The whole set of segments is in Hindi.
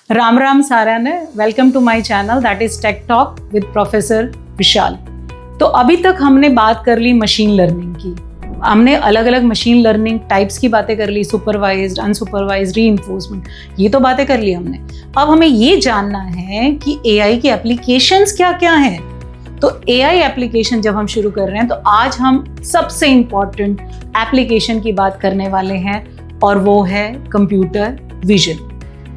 राम राम सारा ने, welcome to my channel that is tech talk with professor Vishal. तो अभी तक हमने बात कर ली मशीन लर्निंग की, हमने अलग अलग मशीन लर्निंग टाइप्स की बातें कर ली, सुपरवाइज्ड, अनसुपरवाइज्ड, रीइंफोर्समेंट, ये तो बातें कर ली हमने। अब हमें ये जानना है कि एआई के एप्लीकेशंस क्या क्या हैं। तो एआई एप्लीकेशन जब हम शुरू कर रहे हैं तो आज हम सबसे इम्पॉर्टेंट एप्लीकेशन की बात करने वाले हैं और वो है computer vision,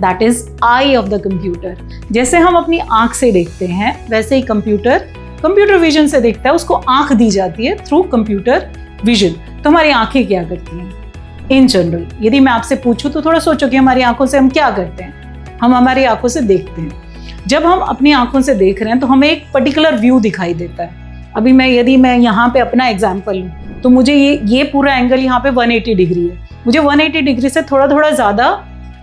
that is I of the computer. जैसे हम अपनी आंख से देखते हैं वैसे ही कंप्यूटर विजन से देखता है, उसको आंख दी जाती है थ्रू कंप्यूटर विजन। तो हमारी आंखें क्या करती हैं इन जनरल? यदि मैं आपसे पूछूं तो थोड़ा सोचो कि हमारी आंखों से हम क्या करते हैं। हम हमारी आंखों से देखते हैं। जब हम अपनी आंखों से देख रहे हैं तो हमें एक पर्टिकुलर व्यू दिखाई देता है। अभी यदि मैं यहाँ पे अपना एग्जाम्पल लूँ तो मुझे ये पूरा एंगल यहाँ पे 180 डिग्री है। मुझे 180 डिग्री से थोड़ा थोड़ा ज़्यादा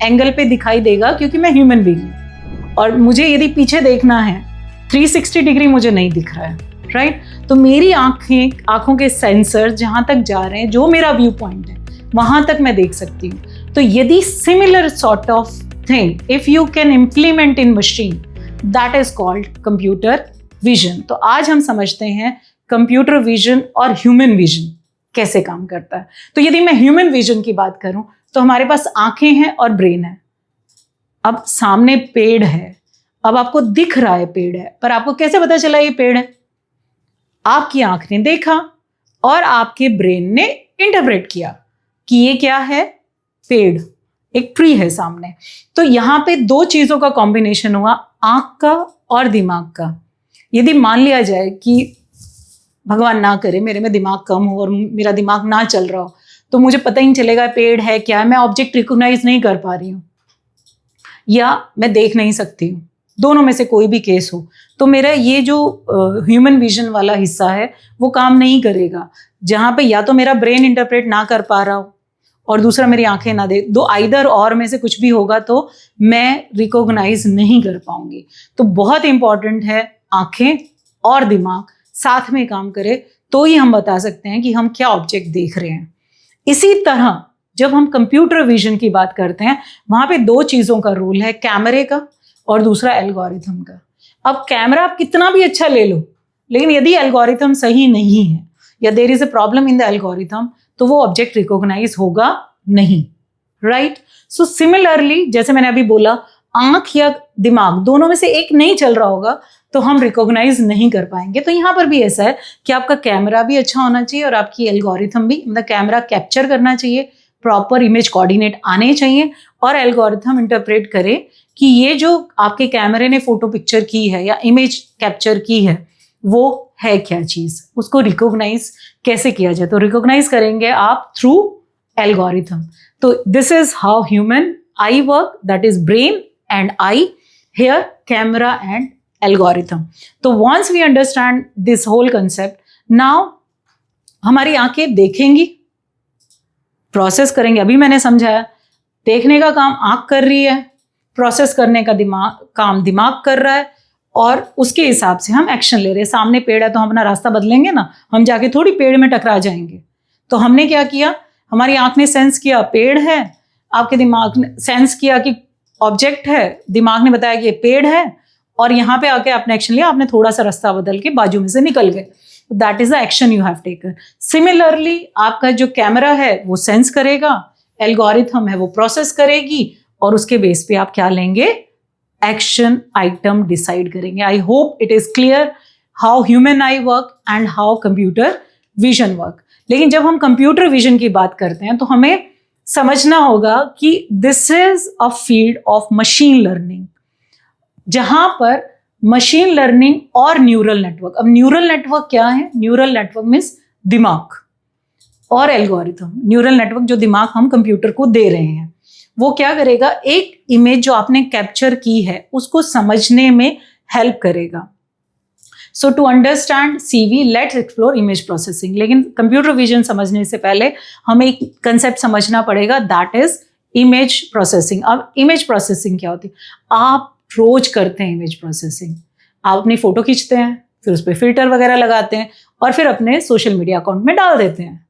एंगल पे दिखाई देगा क्योंकि मैं ह्यूमन बीइंग हूँ। और मुझे यदि पीछे देखना है 360 डिग्री मुझे नहीं दिख रहा है, राइट? तो मेरी आंखों के सेंसर जहाँ तक जा रहे हैं, जो मेरा व्यू पॉइंट है वहाँ तक मैं देख सकती हूँ। तो यदि similar sort of thing if you can implement in machine, that is called computer vision. तो आज हम समझते हैं कंप्यूटर विजन और ह्यूमन विजन कैसे काम करता है। तो यदि मैं ह्यूमन विजन की बात करूं तो हमारे पास आंखें हैं और ब्रेन है। अब सामने पेड़ है, अब आपको दिख रहा है पेड़ है, पर आपको कैसे पता चला ये पेड़ है? आपकी आंख ने देखा और आपके ब्रेन ने इंटरप्रेट किया कि ये क्या है, पेड़, एक ट्री है सामने। तो यहाँ पे दो चीजों का कॉम्बिनेशन हुआ, आंख का और दिमाग का। यदि मान लिया जाए कि भगवान ना करे मेरे में दिमाग कम हो और मेरा दिमाग ना चल रहा हो, तो मुझे पता ही नहीं चलेगा पेड़ है क्या है, मैं ऑब्जेक्ट रिकॉग्नाइज नहीं कर पा रही हूँ या मैं देख नहीं सकती हूँ, दोनों में से कोई भी केस हो, तो मेरा ये जो ह्यूमन विजन वाला हिस्सा है वो काम नहीं करेगा। जहाँ पे या तो मेरा ब्रेन इंटरप्रेट ना कर पा रहा हो और दूसरा मेरी आंखें ना दे, दो आइदर और में से कुछ भी होगा तो मैं रिकॉग्नाइज नहीं कर पाऊंगी। तो बहुत इंपॉर्टेंट है आंखें और दिमाग साथ में काम करे तो ही हम बता सकते हैं कि हम क्या ऑब्जेक्ट देख रहे हैं। इसी तरह जब हम कंप्यूटर विजन की बात करते हैं वहां पे दो चीजों का रोल है, कैमरे का और दूसरा एल्गोरिथम का। अब कैमरा आप कितना भी अच्छा ले लो, लेकिन यदि एल्गोरिथम सही नहीं है या there is a problem in the algorithm तो वो ऑब्जेक्ट रिकॉग्नाइज होगा नहीं, राइट? सो सिमिलरली जैसे मैंने अभी बोला, आंख या दिमाग दोनों में से एक नहीं चल रहा होगा तो हम रिकॉग्नाइज नहीं कर पाएंगे। तो यहाँ पर भी ऐसा है कि आपका कैमरा भी अच्छा होना चाहिए और आपकी एल्गोरिथम भी, मतलब कैमरा कैप्चर करना चाहिए, प्रॉपर इमेज कोऑर्डिनेट आने चाहिए और एल्गोरिथम इंटरप्रेट करे कि ये जो आपके कैमरे ने फोटो पिक्चर की है या इमेज कैप्चर की है वो है क्या चीज, उसको रिकॉग्नाइज कैसे किया जाए। तो रिकॉग्नाइज करेंगे आप थ्रू एल्गोरिथम। तो this is how human eye work, that is brain and eye, here camera and algorithm. तो once we understand this whole concept, now हमारी आंखें देखेंगी, प्रोसेस करेंगे। अभी मैंने समझाया देखने का काम आंख कर रही है, प्रोसेस करने का काम दिमाग कर रहा है और उसके हिसाब से हम एक्शन ले रहे हैं। सामने पेड़ है तो हम अपना रास्ता बदलेंगे ना, हम जाके थोड़ी पेड़ में टकरा जाएंगे। तो हमने क्या किया, हमारी आंख ने सेंस किया पेड़ है, आपके दिमाग ने सेंस किया कि ऑब्जेक्ट है, दिमाग ने बताया कि ये पेड़ है और यहाँ पे आके आपने एक्शन लिया, आपने थोड़ा सा रास्ता बदल के बाजू में से निकल गए। That is the action you have taken. Similarly आपका जो कैमरा है वो सेंस करेगा, एल्गोरिथम है वो प्रोसेस करेगी और उसके बेस पे आप क्या लेंगे, एक्शन आइटम डिसाइड करेंगे। I hope it is clear how human eye work and how computer vision work. लेकिन जब हम कंप्यूटर विजन की बात करते हैं तो हमें समझना होगा कि this is a field of machine learning, जहां पर मशीन लर्निंग और न्यूरल नेटवर्क। अब न्यूरल नेटवर्क क्या है? न्यूरल नेटवर्क मीन्स दिमाग और एल्गोरिथम। न्यूरल नेटवर्क जो दिमाग हम कंप्यूटर को दे रहे हैं वो क्या करेगा, एक इमेज जो आपने कैप्चर की है उसको समझने में हेल्प करेगा। So to understand CV, let's explore image processing. लेकिन कंप्यूटर विजन समझने से पहले हमें एक कंसेप्ट समझना पड़ेगा, दैट इज इमेज प्रोसेसिंग। अब इमेज प्रोसेसिंग क्या होती है? आप रोज करते हैं इमेज प्रोसेसिंग, आप अपनी फोटो खींचते हैं, फिर उस पर फिल्टर वगैरह लगाते हैं और फिर अपने सोशल मीडिया अकाउंट में डाल देते हैं।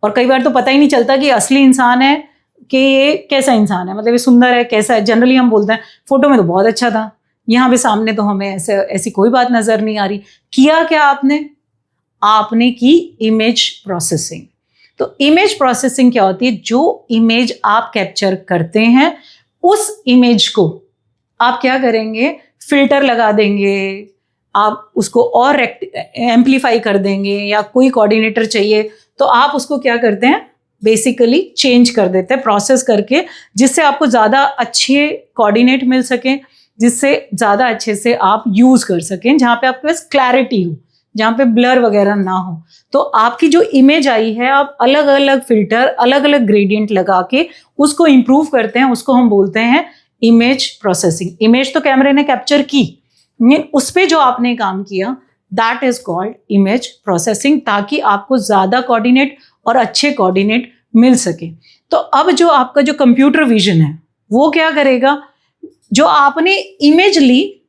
और कई बार तो पता ही नहीं चलता कि असली इंसान है कि ये कैसा इंसान है, मतलब ये सुंदर है कैसा है। जनरली हम बोलते हैं फोटो में तो बहुत अच्छा था, यहाँ पे सामने तो हमें ऐसी कोई बात नजर नहीं आ रही। किया क्या आपने की इमेज प्रोसेसिंग। तो इमेज प्रोसेसिंग क्या होती है? जो इमेज आप कैप्चर करते हैं उस इमेज को आप क्या करेंगे, फिल्टर लगा देंगे, आप उसको और एम्पलीफाई कर देंगे, या कोई कोऑर्डिनेटर चाहिए तो आप उसको क्या करते हैं, बेसिकली चेंज कर देते हैं प्रोसेस करके, जिससे आपको ज़्यादा अच्छे कोऑर्डिनेट मिल सके, जिससे ज़्यादा अच्छे से आप यूज़ कर सकें, जहाँ पे आपके पास क्लैरिटी हो, जहाँ पे ब्लर वगैरह ना हो। तो आपकी जो इमेज आई है, आप अलग अलग फिल्टर, अलग अलग ग्रेडियंट लगा के उसको इम्प्रूव करते हैं, उसको हम बोलते हैं इमेज प्रोसेसिंग। इमेज तो कैमरे ने कैप्चर की, उस पर जो आपने काम किया that is called image processing, ताकि आपको ज़्यादा कोऑर्डिनेट और अच्छे कोऑर्डिनेट मिल सके। तो अब जो आपका जो कंप्यूटर विजन है वो क्या करेगा, जो आपने इमेज ली,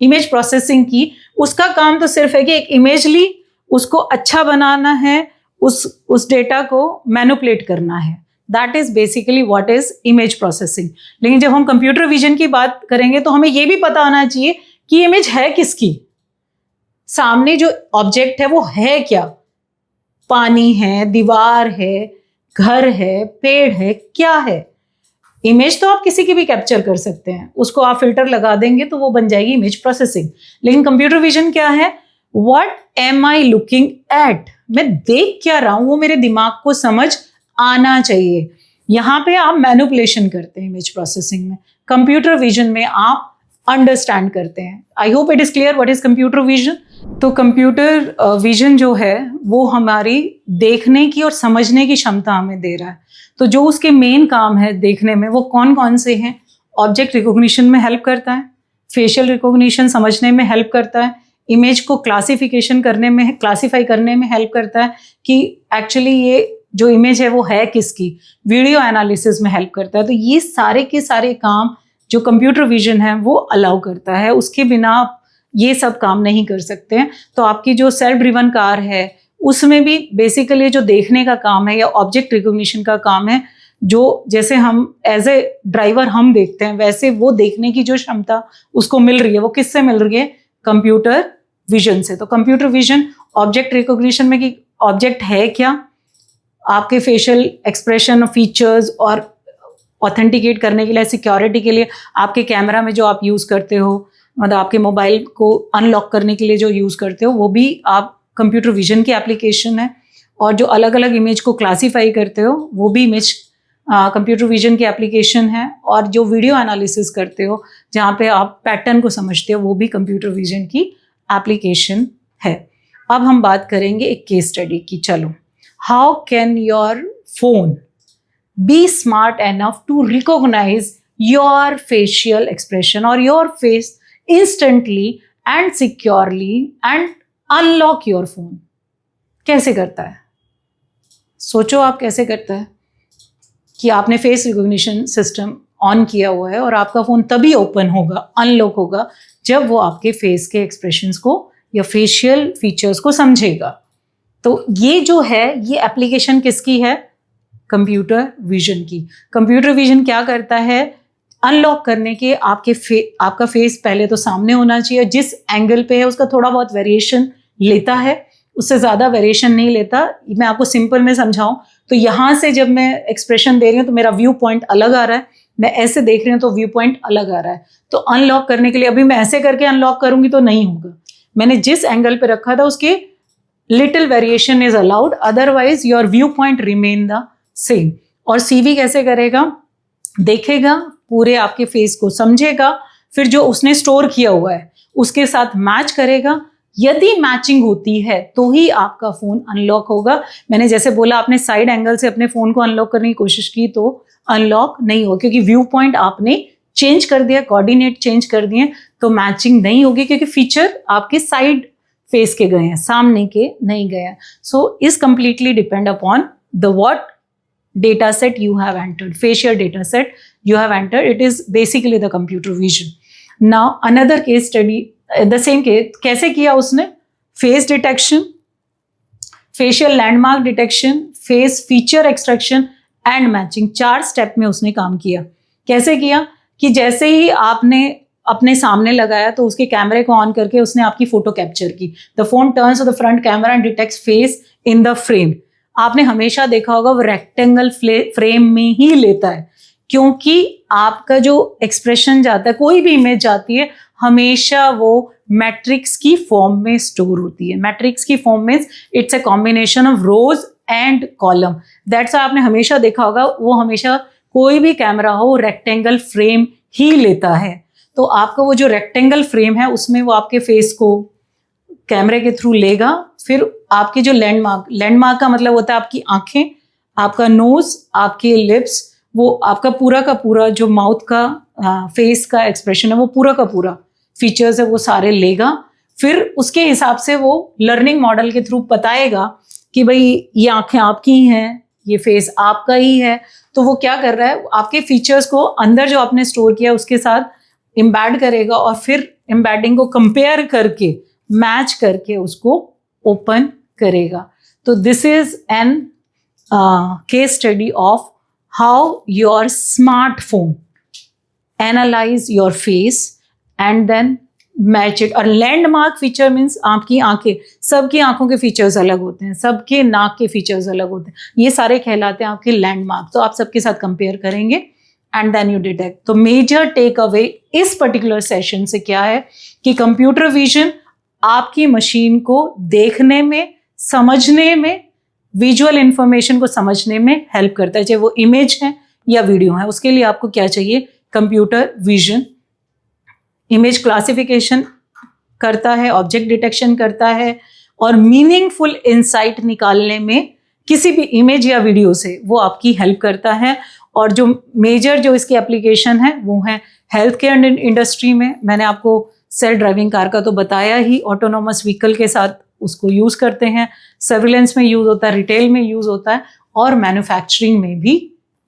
इमेज प्रोसेसिंग की, उसका काम तो सिर्फ है कि एक इमेज ली, उसको अच्छा बनाना है, उस डेटा को मैनिपुलेट करना है। That is basically what is image processing. लेकिन जब हम कंप्यूटर विजन की बात करेंगे तो हमें यह भी पता होना चाहिए कि इमेज है किसकी, सामने जो ऑब्जेक्ट है वो है क्या, पानी है, दीवार है, घर है, पेड़ है, क्या है। इमेज तो आप किसी की भी कैप्चर कर सकते हैं, उसको आप फिल्टर लगा देंगे तो वो बन जाएगी इमेज प्रोसेसिंग। लेकिन कंप्यूटर विजन क्या है, what am I looking at, मैं देख क्या रहा हूं, वो मेरे दिमाग को समझ आना चाहिए। यहां पे आप मैनिपुलेशन करते हैं इमेज प्रोसेसिंग में, कंप्यूटर विजन में आप अंडरस्टैंड करते हैं। I hope it is clear what is computer vision. तो कंप्यूटर विजन जो है वो हमारी देखने की और समझने की क्षमता हमें दे रहा है। तो जो उसके मेन काम है देखने में, वो कौन कौन से हैं? ऑब्जेक्ट रिकॉग्निशन में हेल्प करता है, फेशियल रिकॉग्निशन समझने में हेल्प करता है, इमेज को क्लासिफिकेशन करने में, क्लासीफाई करने में हेल्प करता है कि एक्चुअली ये जो इमेज है वो है किसकी, वीडियो एनालिसिस में हेल्प करता है। तो ये सारे के सारे काम जो कंप्यूटर विजन है वो अलाउ करता है, उसके बिना आप ये सब काम नहीं कर सकते हैं। तो आपकी जो सेल्फ ड्रिवन कार है उसमें भी बेसिकली जो देखने का काम है या ऑब्जेक्ट रिकॉग्निशन का काम है, जो जैसे हम एज ए ड्राइवर हम देखते हैं, वैसे वो देखने की जो क्षमता उसको मिल रही है वो किससे मिल रही है? कंप्यूटर विजन से। तो कंप्यूटर विजन ऑब्जेक्ट रिकॉग्निशन में कि ऑब्जेक्ट है क्या, आपके फेशियल एक्सप्रेशन फीचर्स और ऑथेंटिकेट करने के लिए, सिक्योरिटी के लिए आपके कैमरा में जो आप यूज़ करते हो, मतलब आपके मोबाइल को अनलॉक करने के लिए जो यूज़ करते हो, वो भी आप कंप्यूटर विजन की एप्लीकेशन है। और जो अलग अलग इमेज को क्लासीफाई करते हो वो भी इमेज कंप्यूटर विजन की एप्लीकेशन है। और जो वीडियो एनालिसिस करते हो जहाँ पे आप पैटर्न को समझते हो, वो भी कंप्यूटर विजन की एप्लीकेशन है। अब हम बात करेंगे एक केस स्टडी की। चलो, how can your phone be smart enough to recognise your facial expression और your face instantly and securely and unlock your phone? कैसे करता है? सोचो आप कैसे करता है कि आपने फेस रिकॉग्निशन सिस्टम ऑन किया हुआ है और आपका फ़ोन तभी ओपन होगा, अनलॉक होगा, जब वो आपके फेस के एक्सप्रेशंस को या फेशियल फीचर्स को समझेगा। तो ये जो है ये एप्लीकेशन किसकी है? कंप्यूटर विजन की। कंप्यूटर विजन क्या करता है? अनलॉक करने के आपका फेस पहले तो सामने होना चाहिए, जिस एंगल पे है उसका थोड़ा बहुत वेरिएशन लेता है, उससे ज़्यादा वेरिएशन नहीं लेता। मैं आपको सिंपल में समझाऊं तो यहाँ से जब मैं एक्सप्रेशन दे रही हूँ तो मेरा व्यू पॉइंट अलग आ रहा है, मैं ऐसे देख रही हूँ तो व्यू पॉइंट अलग आ रहा है। तो अनलॉक करने के लिए अभी मैं ऐसे करके अनलॉक करूँगी तो नहीं होगा, मैंने जिस एंगल पे रखा था उसके little variation is allowed, otherwise your view point remain the same. और सीवी कैसे करेगा? देखेगा, पूरे आपके फेस को समझेगा, फिर जो उसने स्टोर किया हुआ है उसके साथ मैच करेगा। यदि मैचिंग होती है तो ही आपका फ़ोन अनलॉक होगा। मैंने जैसे बोला, आपने साइड एंगल से अपने फ़ोन को अनलॉक करने की कोशिश की तो अनलॉक नहीं होगा, क्योंकि व्यू पॉइंट आपने चेंज कर दिया, कोऑर्डिनेट चेंज कर दिए, तो मैचिंग नहीं होगी, क्योंकि फीचर आपके साइड फेस के गए हैं, सामने के नहीं गए हैं। So is completely depend upon the what data set you have entered, facial data set you have entered. It is basically the computer vision. Now another case study, the same case, कैसे किया उसने? Face detection, facial landmark detection, face feature extraction and matching, 4 step में उसने काम किया। कैसे किया कि जैसे ही आपने अपने सामने लगाया तो उसके कैमरे को ऑन करके उसने आपकी फोटो कैप्चर की। The phone turns to the front camera and detects face in the frame. आपने हमेशा देखा होगा वो रेक्टेंगल फ्रेम में ही लेता है, क्योंकि आपका जो एक्सप्रेशन जाता है, कोई भी इमेज जाती है, हमेशा वो मैट्रिक्स की फॉर्म में स्टोर होती है। मैट्रिक्स की form means it's a combination of rose and column. That's आपने हमेशा देखा होगा वो हमेशा कोई भी कैमरा हो रेक्टेंगल फ्रेम ही लेता है। तो आपका वो जो रेक्टेंगल फ्रेम है उसमें वो आपके फेस को कैमरे के थ्रू लेगा। फिर आपके जो लैंडमार्क का मतलब होता है आपकी आंखें, आपका नोज, आपके लिप्स, वो आपका पूरा का पूरा जो माउथ का फेस का एक्सप्रेशन है, वो पूरा का पूरा फीचर्स है वो सारे लेगा। फिर उसके हिसाब से वो लर्निंग मॉडल के थ्रू बताएगा कि भाई ये आंखें आपकी ही हैं, ये फेस आपका ही है। तो वो क्या कर रहा है, आपके फीचर्स को अंदर जो आपने स्टोर किया उसके साथ एम्बेड करेगा और फिर एम्बेडिंग को कंपेयर करके मैच करके उसको ओपन करेगा। तो this is an case study of how your smartphone analyze your face and then match it. और लैंडमार्क फीचर मीन्स आपकी आंखें, सबकी आंखों के फीचर्स अलग होते हैं, सबके नाक के फीचर्स अलग होते हैं, ये सारे कहलाते हैं आपके लैंडमार्क। तो आप सबके साथ कंपेयर करेंगे एंड देन यू डिटेक्ट। तो मेजर टेक अवे इस पर्टिकुलर सेशन से क्या है कि कंप्यूटर विजन आपकी मशीन को देखने में, समझने में, विजुअल इंफॉर्मेशन को समझने में हेल्प करता है, चाहे वो इमेज है या वीडियो है। उसके लिए आपको क्या चाहिए, कंप्यूटर विजन। इमेज क्लासिफिकेशन करता है, ऑब्जेक्ट डिटेक्शन करता है और मीनिंगफुल इंसाइट निकालने में किसी भी इमेज या वीडियो से वो आपकी हेल्प करता है। और जो मेजर जो इसकी एप्लीकेशन है वो है हेल्थ केयर इंडस्ट्री में। मैंने आपको सेल्फ ड्राइविंग कार का तो बताया ही, ऑटोनोमस व्हीकल के साथ उसको यूज़ करते हैं, सर्विलेंस में यूज़ होता है, रिटेल में यूज़ होता है और मैन्युफैक्चरिंग में भी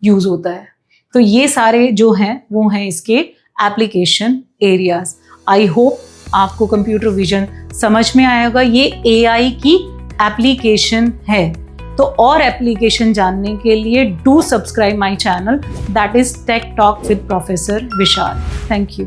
यूज़ होता है। तो ये सारे जो हैं वो हैं इसके एप्लीकेशन एरियाज। आई होप आपको कंप्यूटर विजन समझ में आया होगा। ये AI की एप्लीकेशन है। तो और एप्लीकेशन जानने के लिए do subscribe my channel, that is tech talk with professor Vishal. Thank you.